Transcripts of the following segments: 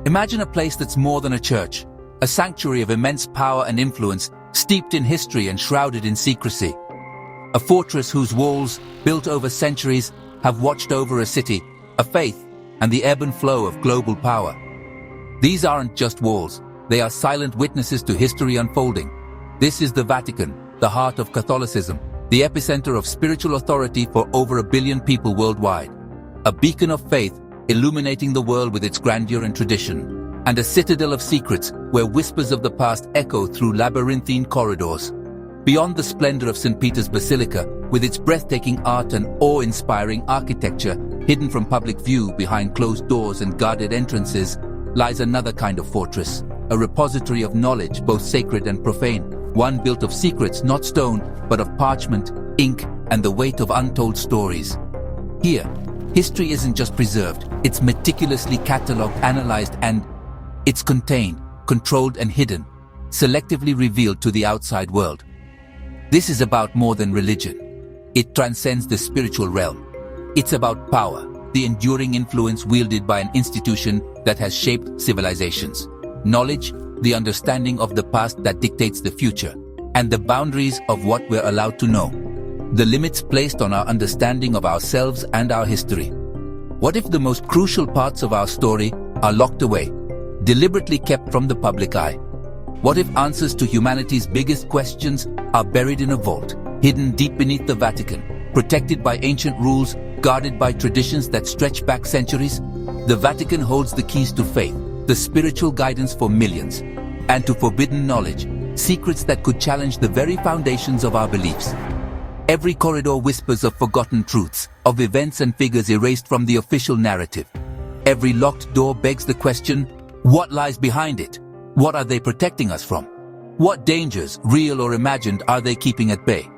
Imagine a place that's more than a church, a sanctuary of immense power and influence, steeped in history and shrouded in secrecy. A fortress whose walls, built over centuries, have watched over a city, a faith, and the ebb and flow of global power. These aren't just walls, they are silent witnesses to history unfolding. This is the Vatican, the heart of Catholicism, the epicenter of spiritual authority for over 1 billion people worldwide. A beacon of faith, illuminating the world with its grandeur and tradition, and a citadel of secrets where whispers of the past echo through labyrinthine corridors. Beyond the splendor of St. Peter's Basilica, with its breathtaking art and awe-inspiring architecture hidden from public view behind closed doors and guarded entrances, lies another kind of fortress, a repository of knowledge both sacred and profane, one built of secrets not stone, but of parchment, ink, and the weight of untold stories. Here, history isn't just preserved, it's meticulously catalogued, analyzed, and it's contained, controlled and hidden, selectively revealed to the outside world. This is about more than religion. It transcends the spiritual realm. It's about power, the enduring influence wielded by an institution that has shaped civilizations. Knowledge, the understanding of the past that dictates the future, and the boundaries of what we're allowed to know. The limits placed on our understanding of ourselves and our history. What if the most crucial parts of our story are locked away, deliberately kept from the public eye? What if answers to humanity's biggest questions are buried in a vault, hidden deep beneath the Vatican, protected by ancient rules, guarded by traditions that stretch back centuries? The Vatican holds the keys to faith, the spiritual guidance for millions, and to forbidden knowledge, secrets that could challenge the very foundations of our beliefs. Every corridor whispers of forgotten truths, of events and figures erased from the official narrative. Every locked door begs the question, what lies behind it? What are they protecting us from? What dangers, real or imagined, are they keeping at bay?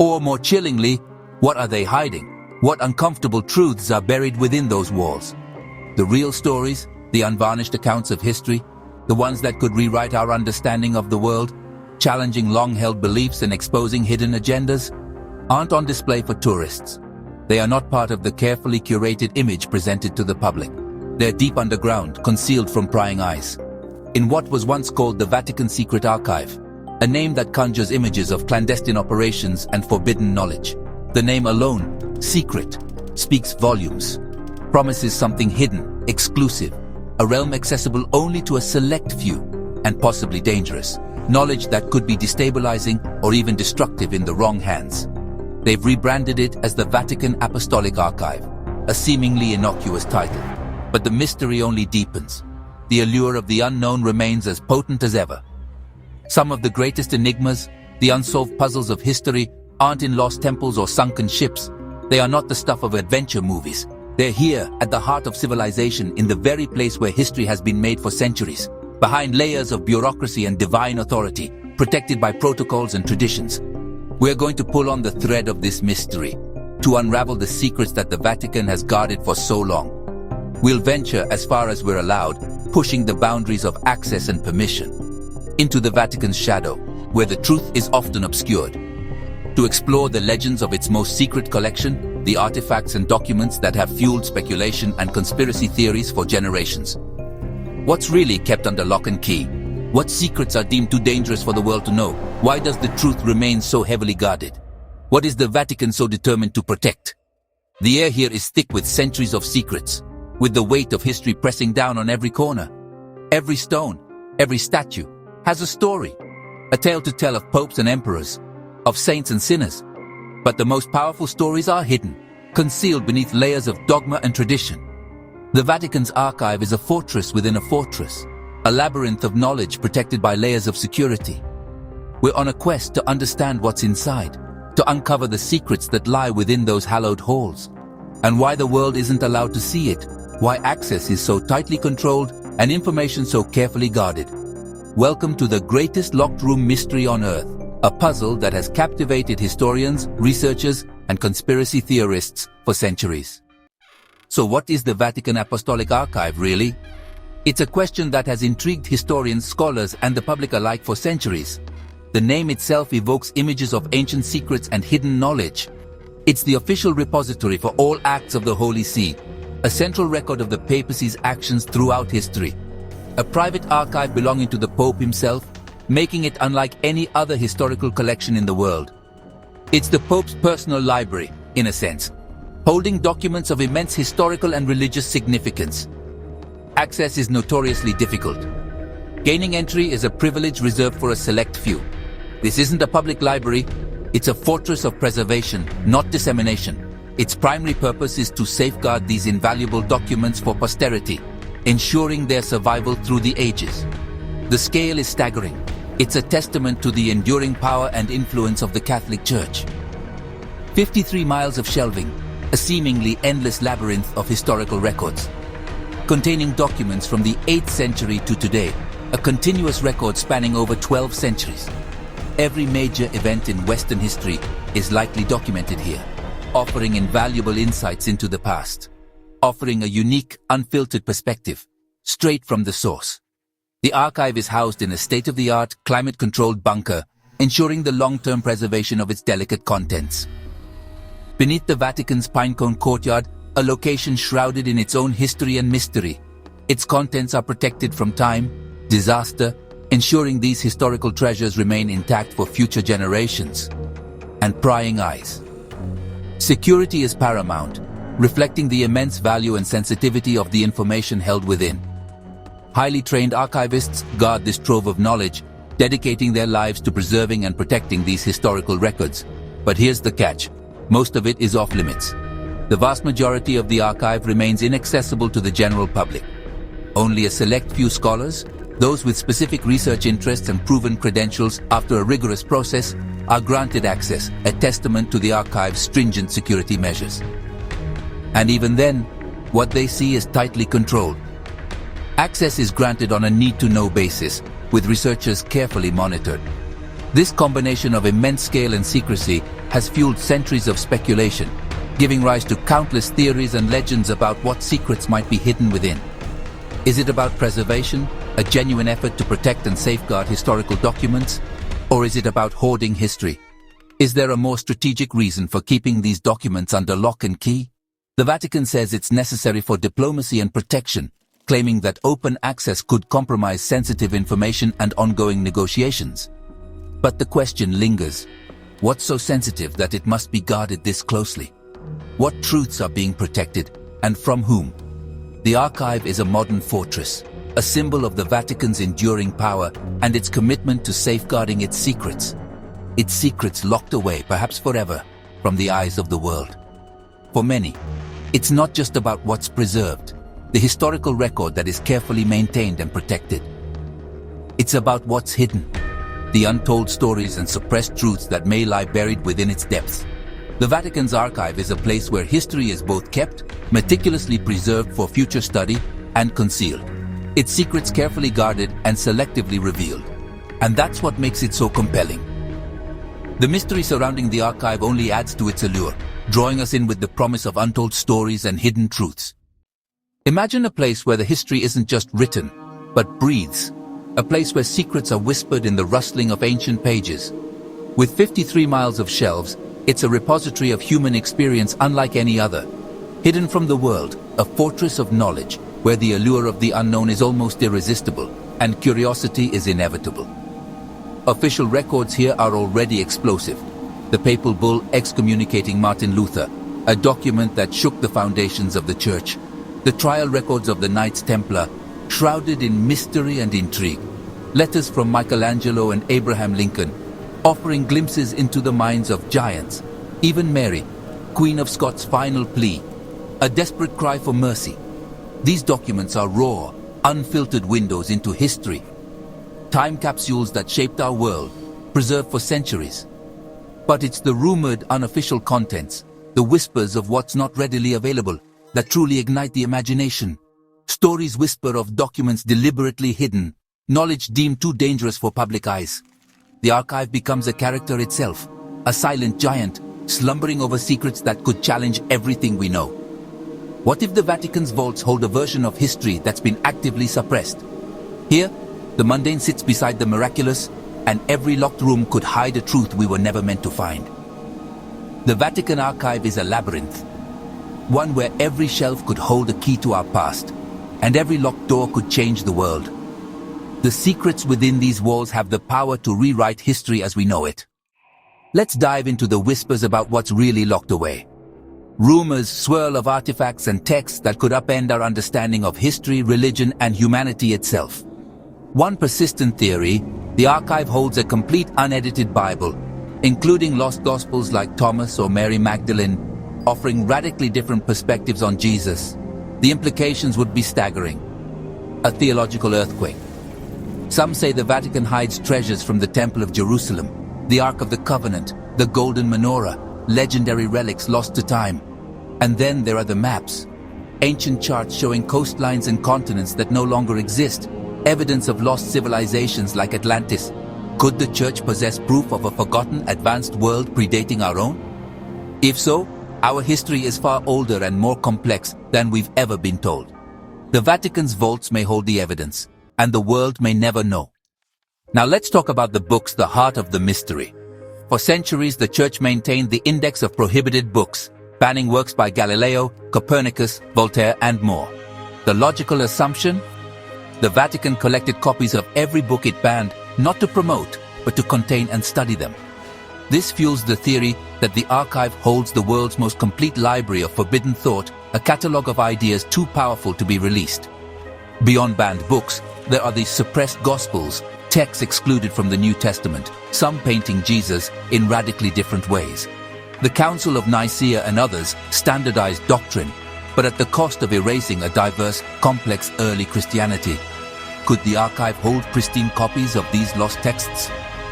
Or more chillingly, what are they hiding? What uncomfortable truths are buried within those walls? The real stories, the unvarnished accounts of history, the ones that could rewrite our understanding of the world, challenging long-held beliefs and exposing hidden agendas, aren't on display for tourists. They are not part of the carefully curated image presented to the public. They're deep underground, concealed from prying eyes. In what was once called the Vatican Secret Archive, a name that conjures images of clandestine operations and forbidden knowledge. The name alone, secret, speaks volumes, promises something hidden, exclusive, a realm accessible only to a select few, and possibly dangerous, knowledge that could be destabilizing or even destructive in the wrong hands. They've rebranded it as the Vatican Apostolic Archive, a seemingly innocuous title. But the mystery only deepens. The allure of the unknown remains as potent as ever. Some of the greatest enigmas, the unsolved puzzles of history, aren't in lost temples or sunken ships. They are not the stuff of adventure movies. They're here, at the heart of civilization, in the very place where history has been made for centuries, behind layers of bureaucracy and divine authority, protected by protocols and traditions. We're going to pull on the thread of this mystery, to unravel the secrets that the Vatican has guarded for so long. We'll venture as far as we're allowed, pushing the boundaries of access and permission, into the Vatican's shadow, where the truth is often obscured, to explore the legends of its most secret collection, the artifacts and documents that have fueled speculation and conspiracy theories for generations. What's really kept under lock and key? What secrets are deemed too dangerous for the world to know? Why does the truth remain so heavily guarded? What is the Vatican so determined to protect? The air here is thick with centuries of secrets, with the weight of history pressing down on every corner. Every stone, every statue, has a story, a tale to tell of popes and emperors, of saints and sinners. But the most powerful stories are hidden, concealed beneath layers of dogma and tradition. The Vatican's archive is a fortress within a fortress, a labyrinth of knowledge protected by layers of security. We're on a quest to understand what's inside, to uncover the secrets that lie within those hallowed halls, and why the world isn't allowed to see it, why access is so tightly controlled and information so carefully guarded. Welcome to the greatest locked room mystery on Earth, a puzzle that has captivated historians, researchers, and conspiracy theorists for centuries. So what is the Vatican Apostolic Archive really? It's a question that has intrigued historians, scholars, and the public alike for centuries. The name itself evokes images of ancient secrets and hidden knowledge. It's the official repository for all acts of the Holy See, a central record of the papacy's actions throughout history. a private archive belonging to the Pope himself, making it unlike any other historical collection in the world. It's the Pope's personal library, in a sense, holding documents of immense historical and religious significance. Access is notoriously difficult. Gaining entry is a privilege reserved for a select few. This isn't a public library, it's a fortress of preservation, not dissemination. Its primary purpose is to safeguard these invaluable documents for posterity, ensuring their survival through the ages. The scale is staggering. It's a testament to the enduring power and influence of the Catholic Church. 53 miles of shelving, a seemingly endless labyrinth of historical records, containing documents from the 8th century to today, a continuous record spanning over 12 centuries. Every major event in Western history is likely documented here, offering invaluable insights into the past, offering a unique, unfiltered perspective, straight from the source. The archive is housed in a state-of-the-art, climate-controlled bunker, ensuring the long-term preservation of its delicate contents. Beneath the Vatican's Pinecone courtyard, a location shrouded in its own history and mystery, its contents are protected from time, disaster, ensuring these historical treasures remain intact for future generations. And prying eyes. Security is paramount, reflecting the immense value and sensitivity of the information held within. Highly trained archivists guard this trove of knowledge, dedicating their lives to preserving and protecting these historical records. But here's the catch. Most of it is off-limits. The vast majority of the archive remains inaccessible to the general public. Only a select few scholars, those with specific research interests and proven credentials after a rigorous process, are granted access, a testament to the archive's stringent security measures. And even then, what they see is tightly controlled. Access is granted on a need-to-know basis, with researchers carefully monitored. This combination of immense scale and secrecy has fueled centuries of speculation, giving rise to countless theories and legends about what secrets might be hidden within. Is it about preservation, a genuine effort to protect and safeguard historical documents? Or is it about hoarding history? Is there a more strategic reason for keeping these documents under lock and key? The Vatican says it's necessary for diplomacy and protection, claiming that open access could compromise sensitive information and ongoing negotiations. But the question lingers. What's so sensitive that it must be guarded this closely? What truths are being protected, and from whom? The archive is a modern fortress, a symbol of the Vatican's enduring power and its commitment to safeguarding its secrets locked away, perhaps forever, from the eyes of the world. For many, it's not just about what's preserved, the historical record that is carefully maintained and protected. It's about what's hidden, the untold stories and suppressed truths that may lie buried within its depths. The Vatican's archive is a place where history is both kept, meticulously preserved for future study, and concealed. Its secrets carefully guarded and selectively revealed. And that's what makes it so compelling. The mystery surrounding the archive only adds to its allure, drawing us in with the promise of untold stories and hidden truths. Imagine a place where the history isn't just written, but breathes. A place where secrets are whispered in the rustling of ancient pages. With 53 miles of shelves, it's a repository of human experience unlike any other. Hidden from the world, a fortress of knowledge, where the allure of the unknown is almost irresistible, and curiosity is inevitable. Official records here are already explosive. The papal bull excommunicating Martin Luther, a document that shook the foundations of the Church. The trial records of the Knights Templar, shrouded in mystery and intrigue. Letters from Michelangelo and Abraham Lincoln, offering glimpses into the minds of giants. Even Mary, Queen of Scots' final plea, a desperate cry for mercy. These documents are raw, unfiltered windows into history. Time capsules that shaped our world, preserved for centuries. But it's the rumored, unofficial contents, the whispers of what's not readily available, that truly ignite the imagination. Stories whisper of documents deliberately hidden, knowledge deemed too dangerous for public eyes. The archive becomes a character itself, a silent giant, slumbering over secrets that could challenge everything we know. What if the Vatican's vaults hold a version of history that's been actively suppressed? Here, the mundane sits beside the miraculous, and every locked room could hide a truth we were never meant to find. The Vatican archive is a labyrinth, one where every shelf could hold a key to our past, and every locked door could change the world. The secrets within these walls have the power to rewrite history as we know it. Let's dive into the whispers about what's really locked away. Rumors swirl of artifacts and texts that could upend our understanding of history, religion, and humanity itself. One persistent theory, the archive holds a complete unedited Bible, including lost Gospels like Thomas or Mary Magdalene, offering radically different perspectives on Jesus. The implications would be staggering. A theological earthquake. Some say the Vatican hides treasures from the Temple of Jerusalem, the Ark of the Covenant, the Golden Menorah, legendary relics lost to time. And then there are the maps. Ancient charts showing coastlines and continents that no longer exist, evidence of lost civilizations like Atlantis. Could the Church possess proof of a forgotten, advanced world predating our own? If so, our history is far older and more complex than we've ever been told. The Vatican's vaults may hold the evidence, and the world may never know. Now let's talk about the books, the heart of the mystery. For centuries, the Church maintained the index of prohibited books, banning works by Galileo, Copernicus, Voltaire, and more. The logical assumption? The Vatican collected copies of every book it banned, not to promote, but to contain and study them. This fuels the theory that the archive holds the world's most complete library of forbidden thought, a catalogue of ideas too powerful to be released. Beyond banned books, there are the suppressed Gospels, texts excluded from the New Testament, some painting Jesus in radically different ways. The Council of Nicaea and others standardized doctrine, but at the cost of erasing a diverse, complex early Christianity. Could the archive hold pristine copies of these lost texts,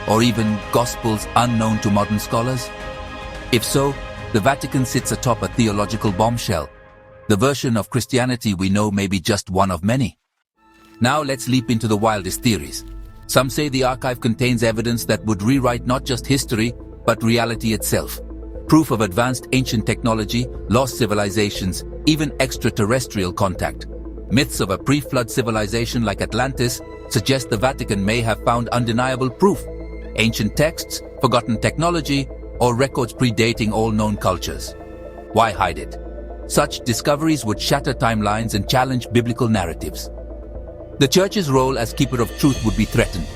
or even Gospels unknown to modern scholars? If so, the Vatican sits atop a theological bombshell. The version of Christianity we know may be just one of many. Now let's leap into the wildest theories. Some say the archive contains evidence that would rewrite not just history, but reality itself. Proof of advanced ancient technology, lost civilizations, even extraterrestrial contact. Myths of a pre-flood civilization like Atlantis suggest the Vatican may have found undeniable proof. Ancient texts, forgotten technology, or records predating all known cultures. Why hide it? Such discoveries would shatter timelines and challenge biblical narratives. The Church's role as keeper of truth would be threatened.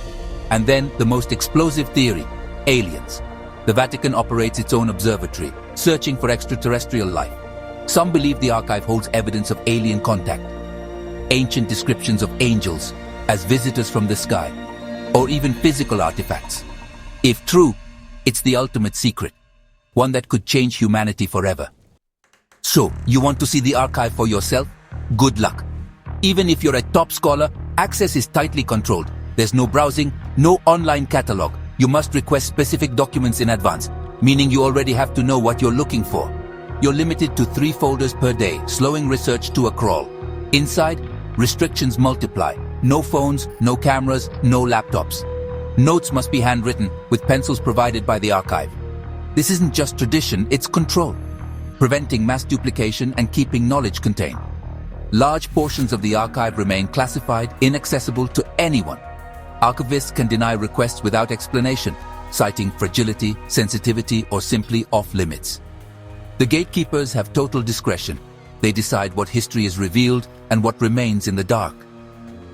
And then the most explosive theory, aliens. The Vatican operates its own observatory, searching for extraterrestrial life. Some believe the archive holds evidence of alien contact, ancient descriptions of angels as visitors from the sky, or even physical artifacts. If true, it's the ultimate secret, one that could change humanity forever. So, you want to see the archive for yourself? Good luck. Even if you're a top scholar, access is tightly controlled. There's no browsing, no online catalog. You must request specific documents in advance, meaning you already have to know what you're looking for. You're limited to 3 folders per day, slowing research to a crawl. Inside, restrictions multiply. No phones, no cameras, no laptops. Notes must be handwritten with pencils provided by the archive. This isn't just tradition, it's control, preventing mass duplication and keeping knowledge contained. Large portions of the archive remain classified, inaccessible to anyone. Archivists can deny requests without explanation, citing fragility, sensitivity, or simply off-limits. The gatekeepers have total discretion. They decide what history is revealed and what remains in the dark.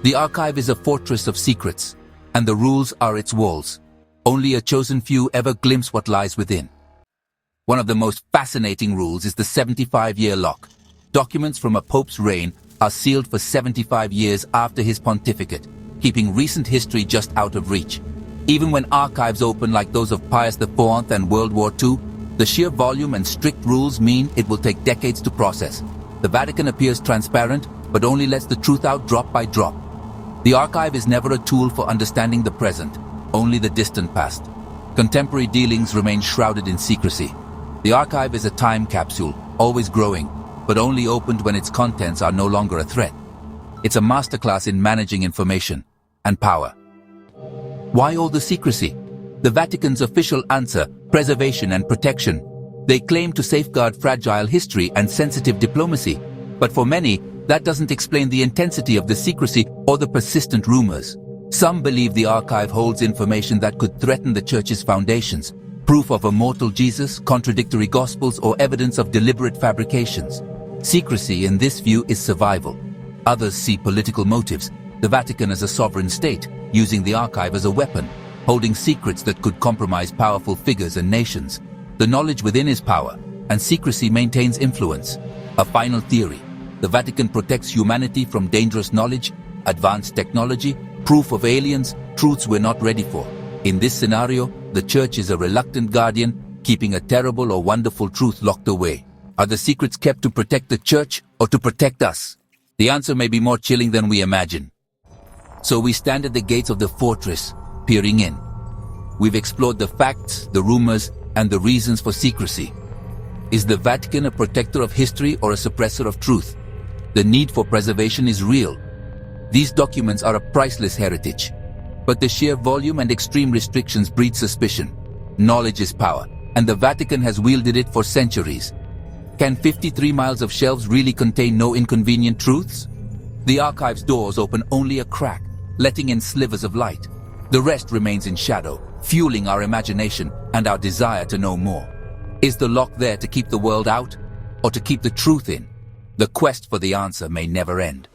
The archive is a fortress of secrets, and the rules are its walls. Only a chosen few ever glimpse what lies within. One of the most fascinating rules is the 75-year lock. Documents from a pope's reign are sealed for 75 years after his pontificate, keeping recent history just out of reach. Even when archives open like those of Pius IV and World War II, the sheer volume and strict rules mean it will take decades to process. The Vatican appears transparent, but only lets the truth out drop by drop. The archive is never a tool for understanding the present, only the distant past. Contemporary dealings remain shrouded in secrecy. The archive is a time capsule, always growing, but only opened when its contents are no longer a threat. It's a masterclass in managing information and power. Why all the secrecy? The Vatican's official answer, preservation and protection. They claim to safeguard fragile history and sensitive diplomacy, but for many, that doesn't explain the intensity of the secrecy or the persistent rumors. Some believe the archive holds information that could threaten the Church's foundations, proof of a mortal Jesus, contradictory Gospels, or evidence of deliberate fabrications. Secrecy in this view is survival. Others see political motives. The Vatican as a sovereign state, using the archive as a weapon, holding secrets that could compromise powerful figures and nations. The knowledge within is power, and secrecy maintains influence. A final theory: the Vatican protects humanity from dangerous knowledge, advanced technology, proof of aliens, truths we're not ready for. In this scenario, the Church is a reluctant guardian, keeping a terrible or wonderful truth locked away. Are the secrets kept to protect the Church or to protect us? The answer may be more chilling than we imagine. So we stand at the gates of the fortress, peering in. We've explored the facts, the rumors, and the reasons for secrecy. Is the Vatican a protector of history or a suppressor of truth? The need for preservation is real. These documents are a priceless heritage. But the sheer volume and extreme restrictions breed suspicion. Knowledge is power, and the Vatican has wielded it for centuries. Can 53 miles of shelves really contain no inconvenient truths? The archive's doors open only a crack, letting in slivers of light. The rest remains in shadow, fueling our imagination and our desire to know more. Is the lock there to keep the world out, or to keep the truth in? The quest for the answer may never end.